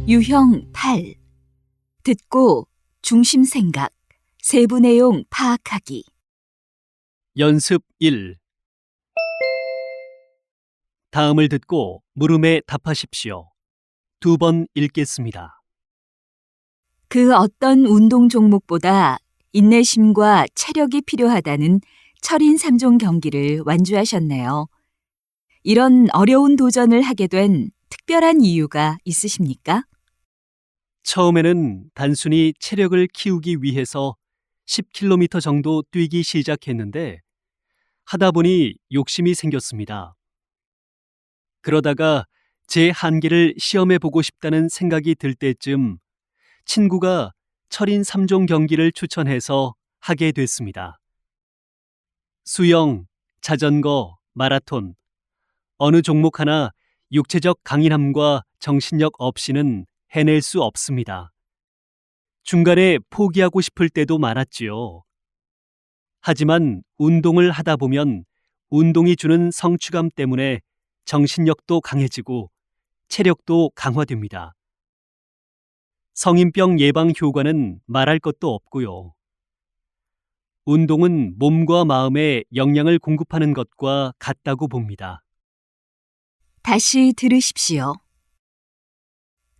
유형 8. 듣고 중심 생각, 세부 내용 파악하기. 연습 1. 다음을 듣고 물음에 답하십시오. 2번 읽겠습니다. 그 어떤 운동 종목보다 인내심과 체력이 필요하다는 철인 3종 경기를 완주하셨네요. 이런 어려운 도전을 하게 된 특별한 이유가 있으십니까? 처음에는 단순히 체력을 키우기 위해서 10km 정도 뛰기 시작했는데 하다 보니 욕심이 생겼습니다. 그러다가 제 한계를 시험해 보고 싶다는 생각이 들 때쯤 친구가 철인 3종 경기를 추천해서 하게 됐습니다. 수영, 자전거, 마라톤, 어느 종목 하나 육체적 강인함과 정신력 없이는 해낼 수 없습니다. 중간에 포기하고 싶을 때도 많았지요. 하지만 운동을 하다 보면 운동이 주는 성취감 때문에 정신력도 강해지고 체력도 강화됩니다. 성인병 예방 효과는 말할 것도 없고요. 운동은 몸과 마음에 영양을 공급하는 것과 같다고 봅니다. 다시 들으십시오.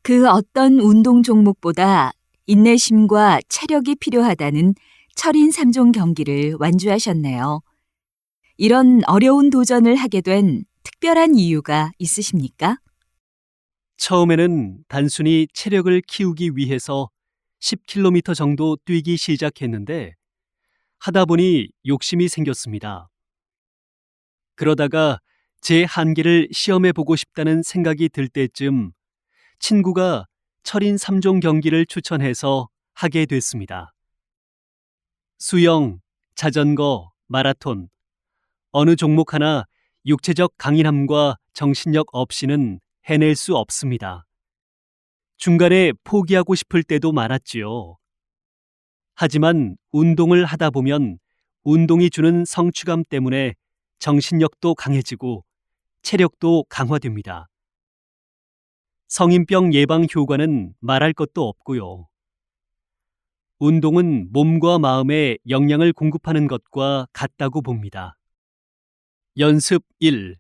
그 어떤 운동 종목보다 인내심과 체력이 필요하다는 철인 3종 경기를 완주하셨네요. 이런 어려운 도전을 하게 된 특별한 이유가 있으십니까? 처음에는 단순히 체력을 키우기 위해서 10km 정도 뛰기 시작했는데 하다 보니 욕심이 생겼습니다. 그러다가 제 한계를 시험해 보고 싶다는 생각이 들 때쯤 친구가 철인 3종 경기를 추천해서 하게 됐습니다. 수영, 자전거, 마라톤, 어느 종목 하나 육체적 강인함과 정신력 없이는 해낼 수 없습니다. 중간에 포기하고 싶을 때도 많았지요. 하지만 운동을 하다 보면 운동이 주는 성취감 때문에 정신력도 강해지고 체력도 강화됩니다. 성인병 예방 효과는 말할 것도 없고요. 운동은 몸과 마음에 영양을 공급하는 것과 같다고 봅니다. 연습 1.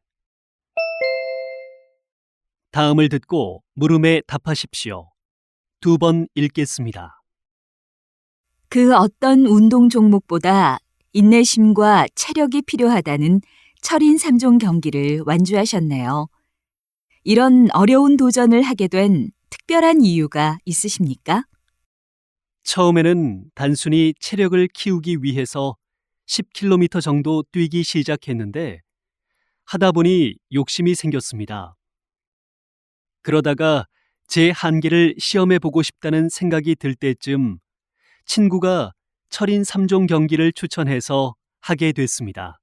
다음을 듣고 물음에 답하십시오. 2번 읽겠습니다. 그 어떤 운동 종목보다 인내심과 체력이 필요하다는 철인 3종 경기를 완주하셨네요. 이런 어려운 도전을 하게 된 특별한 이유가 있으십니까? 처음에는 단순히 체력을 키우기 위해서 10km 정도 뛰기 시작했는데 하다 보니 욕심이 생겼습니다. 그러다가 제 한계를 시험해 보고 싶다는 생각이 들 때쯤 친구가 철인 3종 경기를 추천해서 하게 됐습니다.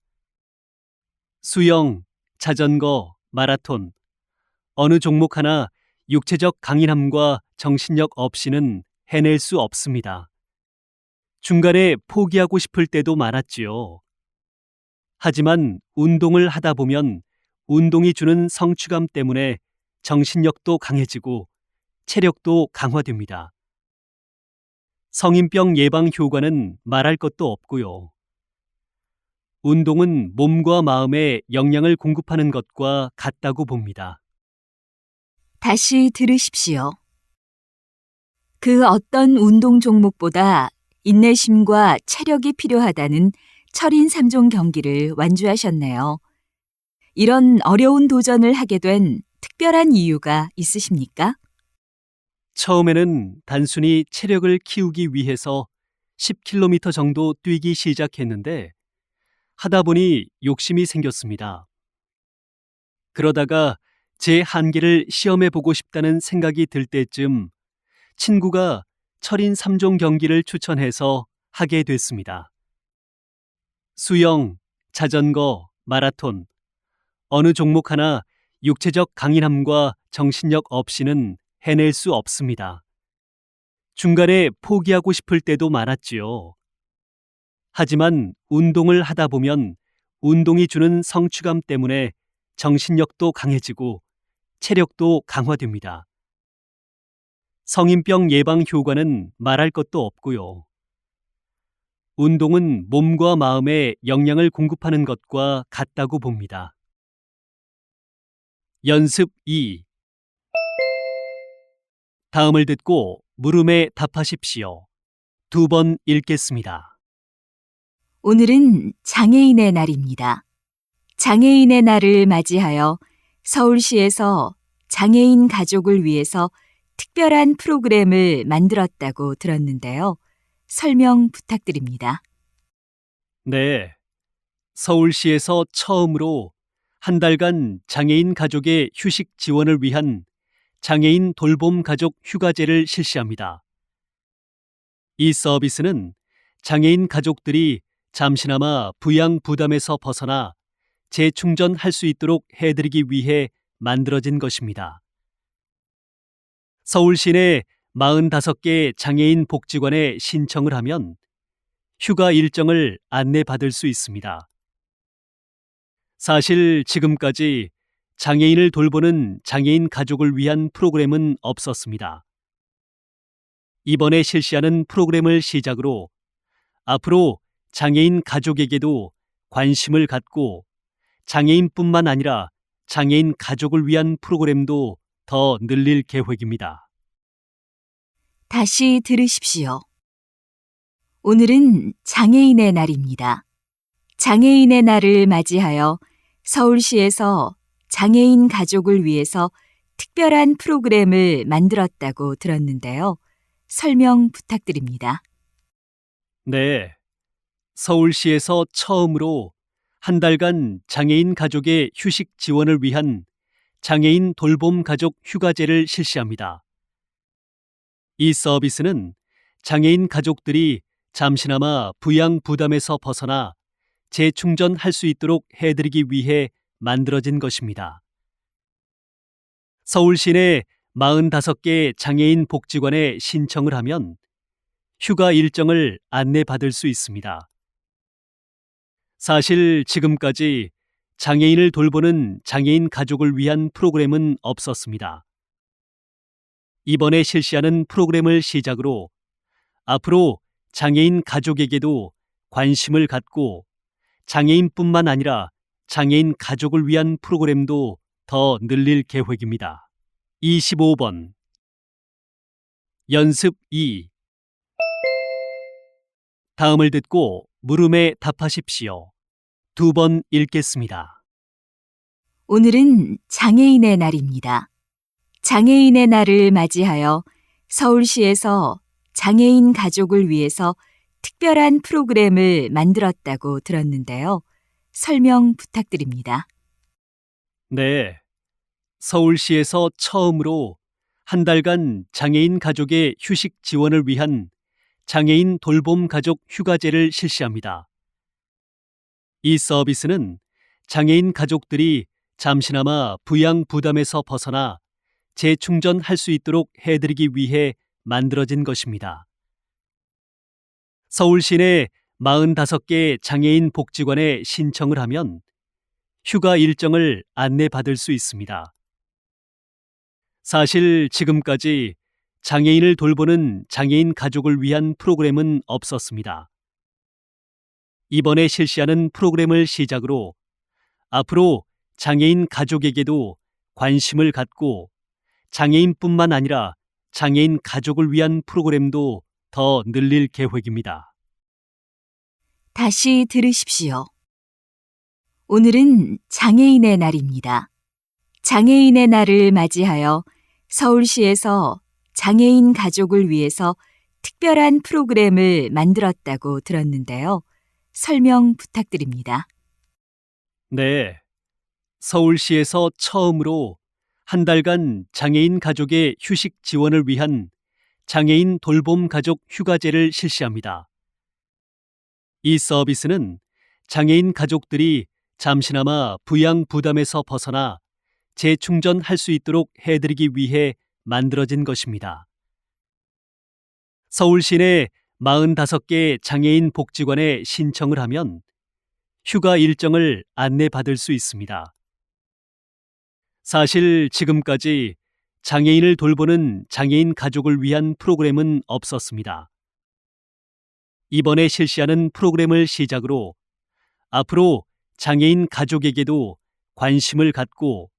수영, 자전거, 마라톤, 어느 종목 하나 육체적 강인함과 정신력 없이는 해낼 수 없습니다. 중간에 포기하고 싶을 때도 많았지요. 하지만 운동을 하다 보면 운동이 주는 성취감 때문에 정신력도 강해지고 체력도 강화됩니다. 성인병 예방 효과는 말할 것도 없고요. 운동은 몸과 마음에 영양을 공급하는 것과 같다고 봅니다. 다시 들으십시오. 그 어떤 운동 종목보다 인내심과 체력이 필요하다는 철인 3종 경기를 완주하셨네요. 이런 어려운 도전을 하게 된 특별한 이유가 있으십니까? 처음에는 단순히 체력을 키우기 위해서 10km 정도 뛰기 시작했는데 하다 보니 욕심이 생겼습니다. 그러다가 제 한계를 시험해 보고 싶다는 생각이 들 때쯤 친구가 철인 3종 경기를 추천해서 하게 됐습니다. 수영, 자전거, 마라톤, 어느 종목 하나 육체적 강인함과 정신력 없이는 해낼 수 없습니다. 중간에 포기하고 싶을 때도 많았지요. 하지만 운동을 하다 보면 운동이 주는 성취감 때문에 정신력도 강해지고 체력도 강화됩니다. 성인병 예방 효과는 말할 것도 없고요. 운동은 몸과 마음에 영양을 공급하는 것과 같다고 봅니다. 연습 2. 다음을 듣고 물음에 답하십시오. 2번 읽겠습니다. 오늘은 장애인의 날입니다. 장애인의 날을 맞이하여 서울시에서 장애인 가족을 위해서 특별한 프로그램을 만들었다고 들었는데요. 설명 부탁드립니다. 네. 서울시에서 처음으로 한 달간 장애인 가족의 휴식 지원을 위한 장애인 돌봄 가족 휴가제를 실시합니다. 이 서비스는 장애인 가족들이 잠시나마 부양 부담에서 벗어나 재충전할 수 있도록 해드리기 위해 만들어진 것입니다. 서울 시내 45개 장애인 복지관에 신청을 하면 휴가 일정을 안내받을 수 있습니다. 사실 지금까지 장애인을 돌보는 장애인 가족을 위한 프로그램은 없었습니다. 이번에 실시하는 프로그램을 시작으로 앞으로 장애인 가족에게도 관심을 갖고 장애인뿐만 아니라 장애인 가족을 위한 프로그램도 더 늘릴 계획입니다. 다시 들으십시오. 오늘은 장애인의 날입니다. 장애인의 날을 맞이하여 서울시에서 장애인 가족을 위해서 특별한 프로그램을 만들었다고 들었는데요. 설명 부탁드립니다. 네. 서울시에서 처음으로 한 달간 장애인 가족의 휴식 지원을 위한 장애인 돌봄 가족 휴가제를 실시합니다. 이 서비스는 장애인 가족들이 잠시나마 부양 부담에서 벗어나 재충전할 수 있도록 해드리기 위해 만들어진 것입니다. 서울 시내 45개 장애인 복지관에 신청을 하면 휴가 일정을 안내받을 수 있습니다. 사실 지금까지 장애인을 돌보는 장애인 가족을 위한 프로그램은 없었습니다. 이번에 실시하는 프로그램을 시작으로 앞으로 장애인 가족에게도 관심을 갖고 장애인뿐만 아니라 장애인 가족을 위한 프로그램도 더 늘릴 계획입니다. 25번 연습 2. 다음을 듣고 물음에 답하십시오. 2번 읽겠습니다. 오늘은 장애인의 날입니다. 장애인의 날을 맞이하여 서울시에서 장애인 가족을 위해서 특별한 프로그램을 만들었다고 들었는데요. 설명 부탁드립니다. 네. 서울시에서 처음으로 한 달간 장애인 가족의 휴식 지원을 위한 장애인 돌봄 가족 휴가제를 실시합니다. 이 서비스는 장애인 가족들이 잠시나마 부양 부담에서 벗어나 재충전할 수 있도록 해드리기 위해 만들어진 것입니다. 서울 시내 45개 장애인 복지관에 신청을 하면 휴가 일정을 안내받을 수 있습니다. 사실 지금까지 장애인을 돌보는 장애인 가족을 위한 프로그램은 없었습니다. 이번에 실시하는 프로그램을 시작으로 앞으로 장애인 가족에게도 관심을 갖고 장애인뿐만 아니라 장애인 가족을 위한 프로그램도 더 늘릴 계획입니다. 다시 들으십시오. 오늘은 장애인의 날입니다. 장애인의 날을 맞이하여 서울시에서 장애인 가족을 위해서 특별한 프로그램을 만들었다고 들었는데요. 설명 부탁드립니다. 네. 서울시에서 처음으로 한 달간 장애인 가족의 휴식 지원을 위한 장애인 돌봄 가족 휴가제를 실시합니다. 이 서비스는 장애인 가족들이 잠시나마 부양 부담에서 벗어나 재충전할 수 있도록 해드리기 위해 만들어진 것입니다. 서울 시내 45개 장애인 복지관에 신청을 하면 휴가 일정을 안내받을 수 있습니다. 사실 지금까지 장애인을 돌보는 장애인 가족을 위한 프로그램은 없었습니다. 이번에 실시하는 프로그램을 시작으로 앞으로 장애인 가족에게도 관심을 갖고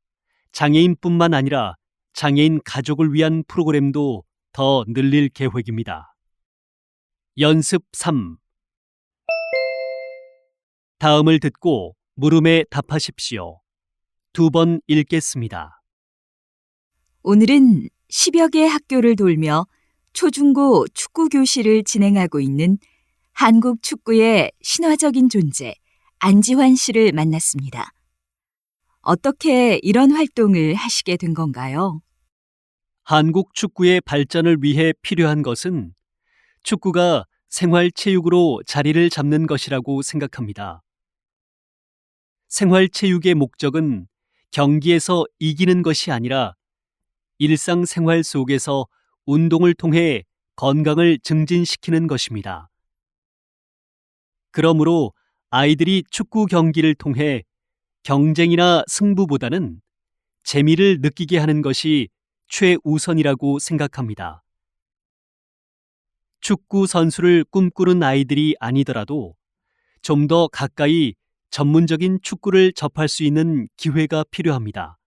장애인뿐만 아니라 장애인 가족을 위한 프로그램도 더 늘릴 계획입니다. 연습 3. 다음을 듣고 물음에 답하십시오. 2번 읽겠습니다. 오늘은 10여 개 학교를 돌며 초중고 축구 교실을 진행하고 있는 한국 축구의 신화적인 존재 안지환 씨를 만났습니다. 어떻게 이런 활동을 하시게 된 건가요? 한국 축구의 발전을 위해 필요한 것은 축구가 생활체육으로 자리를 잡는 것이라고 생각합니다. 생활체육의 목적은 경기에서 이기는 것이 아니라 일상생활 속에서 운동을 통해 건강을 증진시키는 것입니다. 그러므로 아이들이 축구 경기를 통해 경쟁이나 승부보다는 재미를 느끼게 하는 것이 최우선이라고 생각합니다. 축구 선수를 꿈꾸는 아이들이 아니더라도 좀 더 가까이 전문적인 축구를 접할 수 있는 기회가 필요합니다.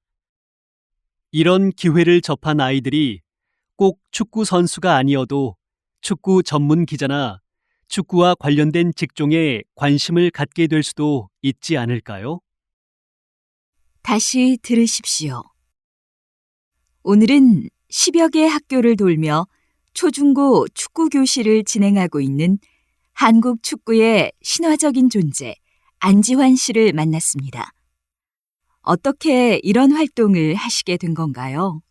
이런 기회를 접한 아이들이 꼭 축구 선수가 아니어도 축구 전문 기자나 축구와 관련된 직종에 관심을 갖게 될 수도 있지 않을까요? 다시 들으십시오. 오늘은 10여 개 학교를 돌며 초중고 축구 교실을 진행하고 있는 한국 축구의 신화적인 존재 안지환 씨를 만났습니다. 어떻게 이런 활동을 하시게 된 건가요?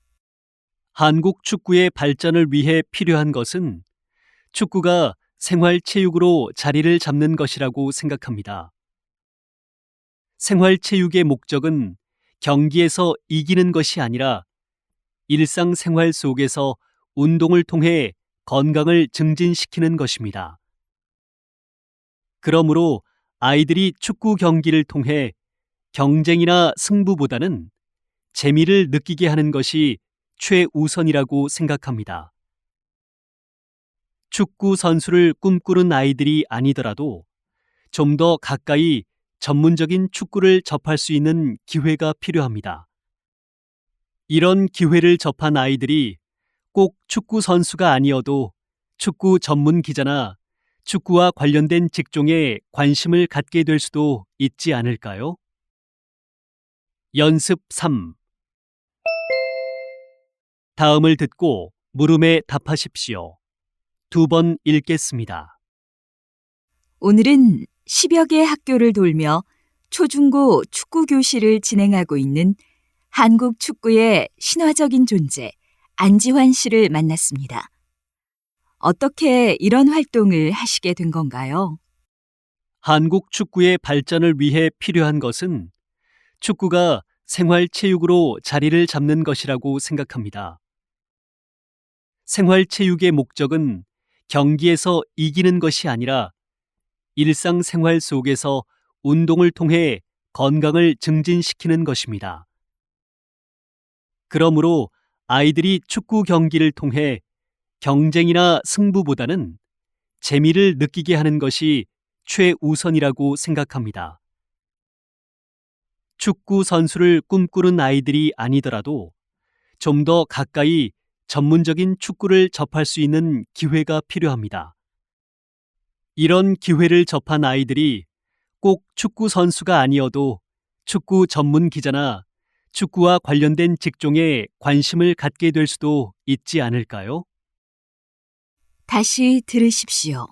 한국 축구의 발전을 위해 필요한 것은 축구가 생활체육으로 자리를 잡는 것이라고 생각합니다. 생활체육의 목적은 경기에서 이기는 것이 아니라 일상생활 속에서 운동을 통해 건강을 증진시키는 것입니다. 그러므로 아이들이 축구 경기를 통해 경쟁이나 승부보다는 재미를 느끼게 하는 것이 최우선이라고 생각합니다. 축구 선수를 꿈꾸는 아이들이 아니더라도 좀 더 가까이 전문적인 축구를 접할 수 있는 기회가 필요합니다. 이런 기회를 접한 아이들이 꼭 축구 선수가 아니어도 축구 전문 기자나 축구와 관련된 직종에 관심을 갖게 될 수도 있지 않을까요? 연습 3. 다음을 듣고 물음에 답하십시오. 2번 읽겠습니다. 오늘은 10여 개 학교를 돌며 초중고 축구 교실을 진행하고 있는 한국 축구의 신화적인 존재 안지환 씨를 만났습니다. 어떻게 이런 활동을 하시게 된 건가요? 한국 축구의 발전을 위해 필요한 것은 축구가 생활체육으로 자리를 잡는 것이라고 생각합니다. 생활체육의 목적은 경기에서 이기는 것이 아니라 일상생활 속에서 운동을 통해 건강을 증진시키는 것입니다. 그러므로 아이들이 축구 경기를 통해 경쟁이나 승부보다는 재미를 느끼게 하는 것이 최우선이라고 생각합니다. 축구 선수를 꿈꾸는 아이들이 아니더라도 좀 더 가까이 전문적인 축구를 접할 수 있는 기회가 필요합니다. 이런 기회를 접한 아이들이 꼭 축구 선수가 아니어도 축구 전문 기자나 축구와 관련된 직종에 관심을 갖게 될 수도 있지 않을까요? 다시 들으십시오.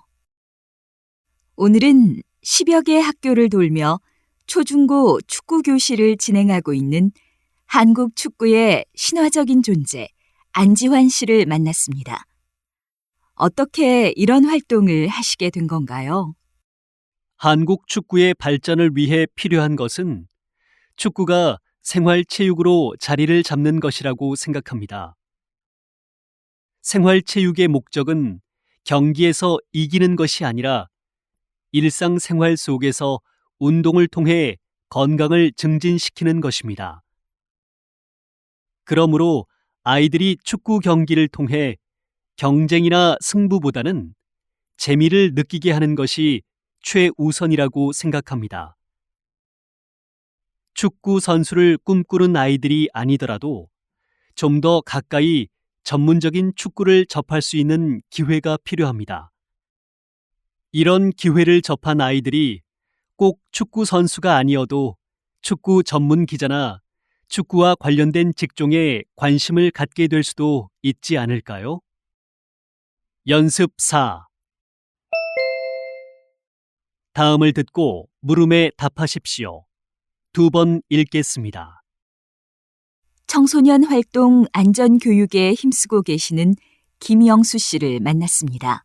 오늘은 10여 개 학교를 돌며 초중고 축구 교실을 진행하고 있는 한국 축구의 신화적인 존재 안지환 씨를 만났습니다. 어떻게 이런 활동을 하시게 된 건가요? 한국 축구의 발전을 위해 필요한 것은 축구가 생활체육으로 자리를 잡는 것이라고 생각합니다. 생활체육의 목적은 경기에서 이기는 것이 아니라 일상생활 속에서 운동을 통해 건강을 증진시키는 것입니다. 그러므로 아이들이 축구 경기를 통해 경쟁이나 승부보다는 재미를 느끼게 하는 것이 최우선이라고 생각합니다. 축구 선수를 꿈꾸는 아이들이 아니더라도 좀 더 가까이 전문적인 축구를 접할 수 있는 기회가 필요합니다. 이런 기회를 접한 아이들이 꼭 축구 선수가 아니어도 축구 전문 기자나 축구와 관련된 직종에 관심을 갖게 될 수도 있지 않을까요? 연습 4. 다음을 듣고 물음에 답하십시오. 2번 읽겠습니다. 청소년 활동 안전교육에 힘쓰고 계시는 김영수 씨를 만났습니다.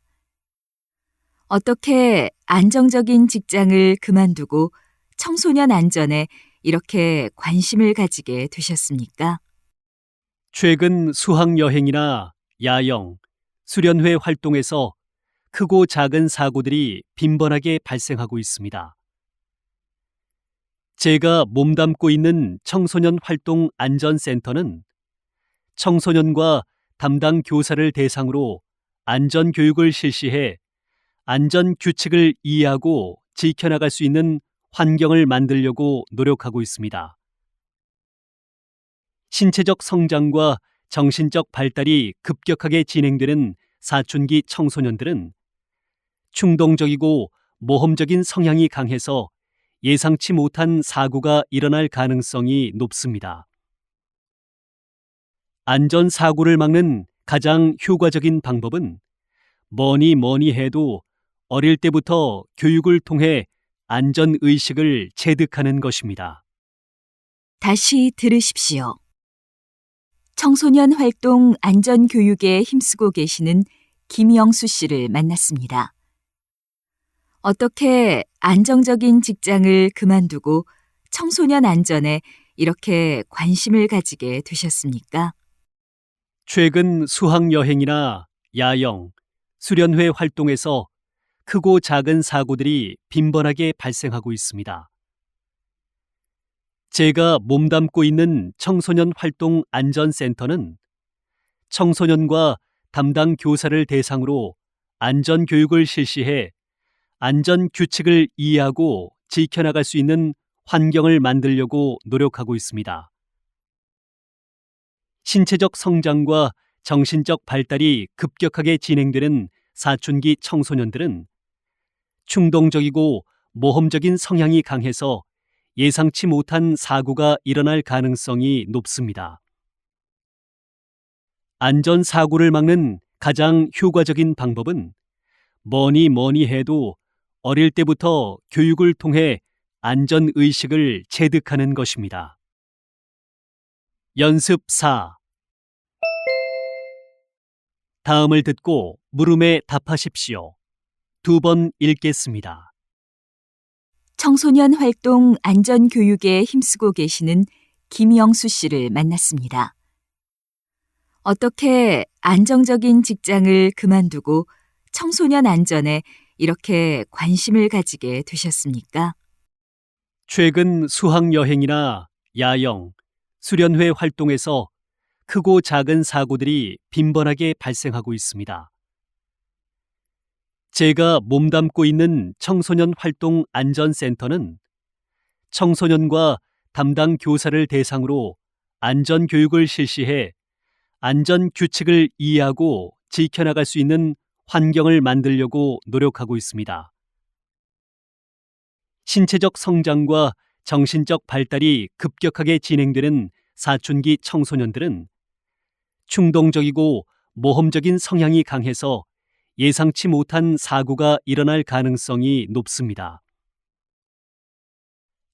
어떻게 안정적인 직장을 그만두고 청소년 안전에 이렇게 관심을 가지게 되셨습니까? 최근 수학여행이나 야영, 수련회 활동에서 크고 작은 사고들이 빈번하게 발생하고 있습니다. 제가 몸담고 있는 청소년 활동 안전센터는 청소년과 담당 교사를 대상으로 안전교육을 실시해 안전 규칙을 이해하고 지켜나갈 수 있는 환경을 만들려고 노력하고 있습니다. 신체적 성장과 정신적 발달이 급격하게 진행되는 사춘기 청소년들은 충동적이고 모험적인 성향이 강해서 예상치 못한 사고가 일어날 가능성이 높습니다. 안전사고를 막는 가장 효과적인 방법은 뭐니 해도 어릴 때부터 교육을 통해 안전의식을 체득하는 것입니다. 다시 들으십시오. 청소년 활동 안전교육에 힘쓰고 계시는 김영수 씨를 만났습니다. 어떻게 안정적인 직장을 그만두고 청소년 안전에 이렇게 관심을 가지게 되셨습니까? 최근 수학여행이나 야영, 수련회 활동에서 크고 작은 사고들이 빈번하게 발생하고 있습니다. 제가 몸담고 있는 청소년 활동 안전센터는 청소년과 담당 교사를 대상으로 안전교육을 실시해 안전 규칙을 이해하고 지켜나갈 수 있는 환경을 만들려고 노력하고 있습니다. 신체적 성장과 정신적 발달이 급격하게 진행되는 사춘기 청소년들은 충동적이고 모험적인 성향이 강해서 예상치 못한 사고가 일어날 가능성이 높습니다. 안전사고를 막는 가장 효과적인 방법은 뭐니 해도 어릴 때부터 교육을 통해 안전의식을 체득하는 것입니다. 연습 4. 다음을 듣고 물음에 답하십시오. 2번 읽겠습니다. 청소년 활동 안전교육에 힘쓰고 계시는 김영수 씨를 만났습니다. 어떻게 안정적인 직장을 그만두고 청소년 안전에 이렇게 관심을 가지게 되셨습니까? 최근 수학여행이나 야영, 수련회 활동에서 크고 작은 사고들이 빈번하게 발생하고 있습니다. 제가 몸담고 있는 청소년 활동 안전센터는 청소년과 담당 교사를 대상으로 안전교육을 실시해 안전 규칙을 이해하고 지켜나갈 수 있는 환경을 만들려고 노력하고 있습니다. 신체적 성장과 정신적 발달이 급격하게 진행되는 사춘기 청소년들은 충동적이고 모험적인 성향이 강해서 예상치 못한 사고가 일어날 가능성이 높습니다.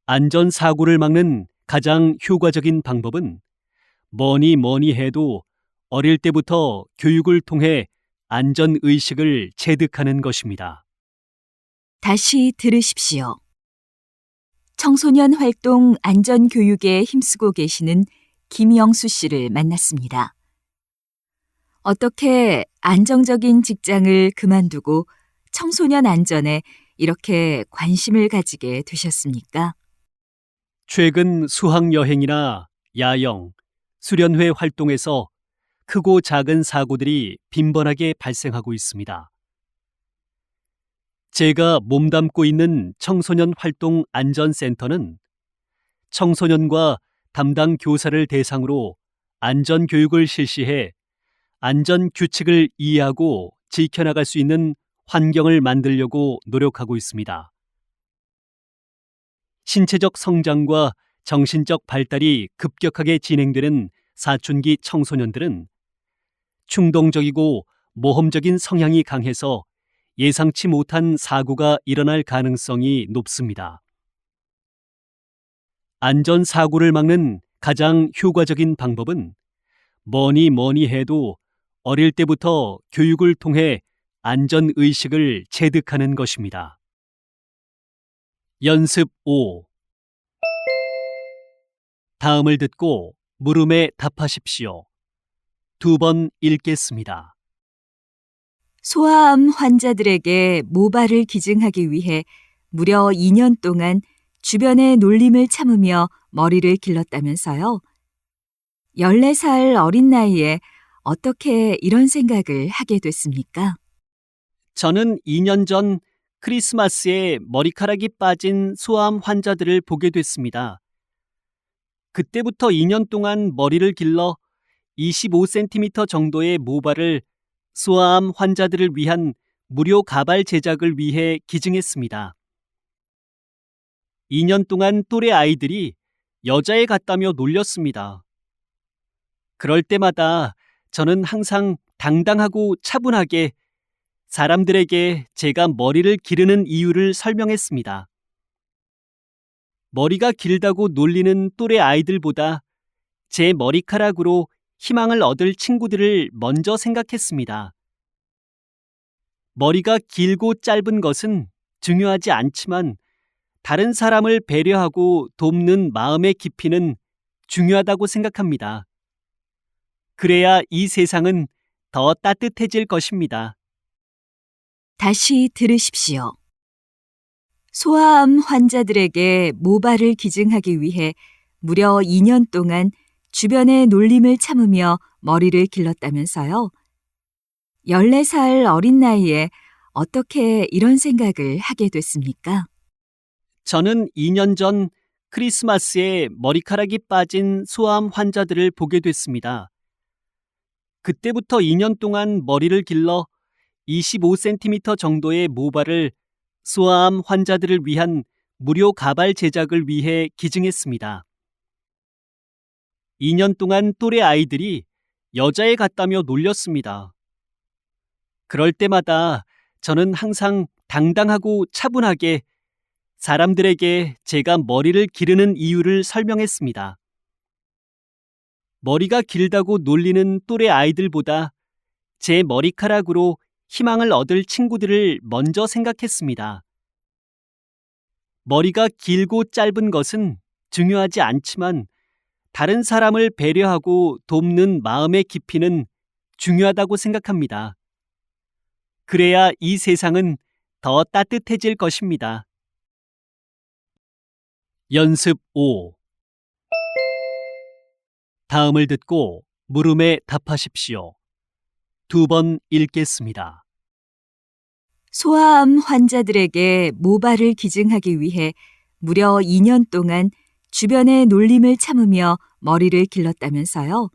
안전사고를 막는 가장 효과적인 방법은 뭐니 해도 어릴 때부터 교육을 통해 안전의식을 체득하는 것입니다. 다시 들으십시오. 청소년 활동 안전교육에 힘쓰고 계시는 김영수 씨를 만났습니다. 어떻게 안정적인 직장을 그만두고 청소년 안전에 이렇게 관심을 가지게 되셨습니까? 최근 수학여행이나 야영, 수련회 활동에서 크고 작은 사고들이 빈번하게 발생하고 있습니다. 제가 몸담고 있는 청소년 활동 안전센터는 청소년과 담당 교사를 대상으로 안전 교육을 실시해 안전 규칙을 이해하고 지켜나갈 수 있는 환경을 만들려고 노력하고 있습니다. 신체적 성장과 정신적 발달이 급격하게 진행되는 사춘기 청소년들은 충동적이고 모험적인 성향이 강해서 예상치 못한 사고가 일어날 가능성이 높습니다. 안전사고를 막는 가장 효과적인 방법은 뭐니 해도 어릴 때부터 교육을 통해 안전의식을 체득하는 것입니다. 연습 5. 다음을 듣고 물음에 답하십시오. 2번 읽겠습니다. 소아암 환자들에게 모발을 기증하기 위해 무려 2년 동안 주변의 놀림을 참으며 머리를 길렀다면서요. 14살 어린 나이에 어떻게 이런 생각을 하게 됐습니까? 저는 2년 전 크리스마스에 머리카락이 빠진 소아암 환자들을 보게 됐습니다. 그때부터 2년 동안 머리를 길러 25cm 정도의 모발을 소아암 환자들을 위한 무료 가발 제작을 위해 기증했습니다. 2년 동안 또래 아이들이 여자애 같다며 놀렸습니다. 그럴 때마다 저는 항상 당당하고 차분하게 사람들에게 제가 머리를 기르는 이유를 설명했습니다. 머리가 길다고 놀리는 또래 아이들보다 제 머리카락으로 희망을 얻을 친구들을 먼저 생각했습니다. 머리가 길고 짧은 것은 중요하지 않지만 다른 사람을 배려하고 돕는 마음의 깊이는 중요하다고 생각합니다. 그래야 이 세상은 더 따뜻해질 것입니다. 다시 들으십시오. 소아암 환자들에게 모발을 기증하기 위해 무려 2년 동안 주변의 놀림을 참으며 머리를 길렀다면서요. 14살 어린 나이에 어떻게 이런 생각을 하게 됐습니까? 저는 2년 전 크리스마스에 머리카락이 빠진 소아암 환자들을 보게 됐습니다. 그때부터 2년 동안 머리를 길러 25cm 정도의 모발을 소아암 환자들을 위한 무료 가발 제작을 위해 기증했습니다. 2년 동안 또래 아이들이 여자애 같다며 놀렸습니다. 그럴 때마다 저는 항상 당당하고 차분하게 사람들에게 제가 머리를 기르는 이유를 설명했습니다. 머리가 길다고 놀리는 또래 아이들보다 제 머리카락으로 희망을 얻을 친구들을 먼저 생각했습니다. 머리가 길고 짧은 것은 중요하지 않지만 다른 사람을 배려하고 돕는 마음의 깊이는 중요하다고 생각합니다. 그래야 이 세상은 더 따뜻해질 것입니다. 연습 5. 다음을 듣고 물음에 답하십시오. 2번 읽겠습니다. 소아암 환자들에게 모발을 기증하기 위해 무려 2년 동안 주변의 놀림을 참으며 머리를 길렀다면서요.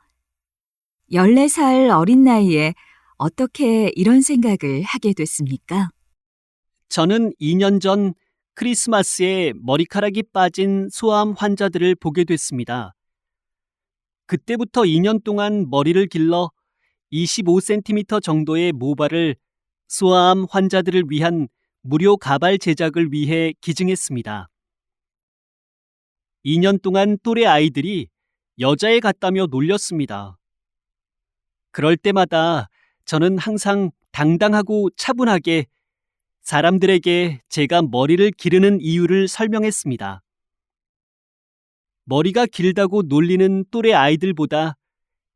14살 어린 나이에 어떻게 이런 생각을 하게 됐습니까? 저는 2년 전 크리스마스에 머리카락이 빠진 소아암 환자들을 보게 됐습니다. 그때부터 2년 동안 머리를 길러 25cm 정도의 모발을 소아암 환자들을 위한 무료 가발 제작을 위해 기증했습니다. 2년 동안 또래 아이들이 여자애 같다며 놀렸습니다. 그럴 때마다 저는 항상 당당하고 차분하게 사람들에게 제가 머리를 기르는 이유를 설명했습니다. 머리가 길다고 놀리는 또래 아이들보다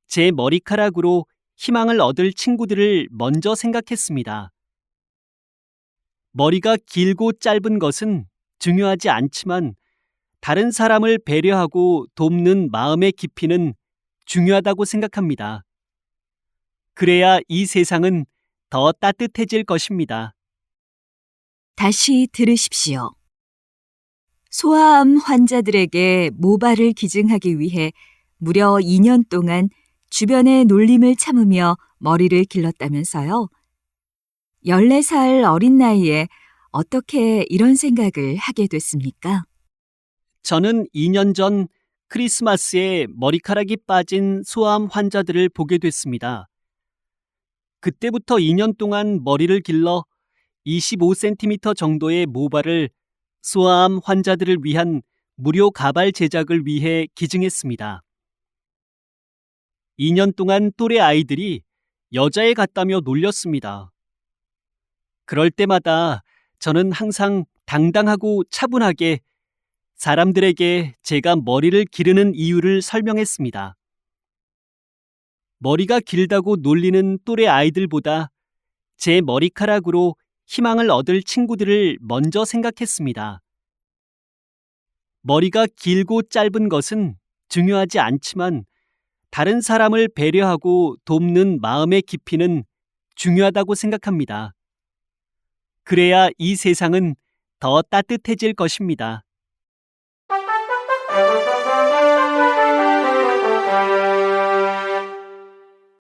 제 머리카락으로 희망을 얻을 친구들을 먼저 생각했습니다. 머리가 길고 짧은 것은 중요하지 않지만 다른 사람을 배려하고 돕는 마음의 깊이는 중요하다고 생각합니다. 그래야 이 세상은 더 따뜻해질 것입니다. 다시 들으십시오. 소아암 환자들에게 모발을 기증하기 위해 무려 2년 동안 주변의 놀림을 참으며 머리를 길렀다면서요. 14살 어린 나이에 어떻게 이런 생각을 하게 됐습니까? 저는 2년 전 크리스마스에 머리카락이 빠진 소아암 환자들을 보게 됐습니다. 그때부터 2년 동안 머리를 길러 25cm 정도의 모발을 소아암 환자들을 위한 무료 가발 제작을 위해 기증했습니다. 2년 동안 또래 아이들이 여자애 같다며 놀렸습니다. 그럴 때마다 저는 항상 당당하고 차분하게 사람들에게 제가 머리를 기르는 이유를 설명했습니다. 머리가 길다고 놀리는 또래 아이들보다 제 머리카락으로 희망을 얻을 친구들을 먼저 생각했습니다. 머리가 길고 짧은 것은 중요하지 않지만 다른 사람을 배려하고 돕는 마음의 깊이는 중요하다고 생각합니다. 그래야 이 세상은 더 따뜻해질 것입니다.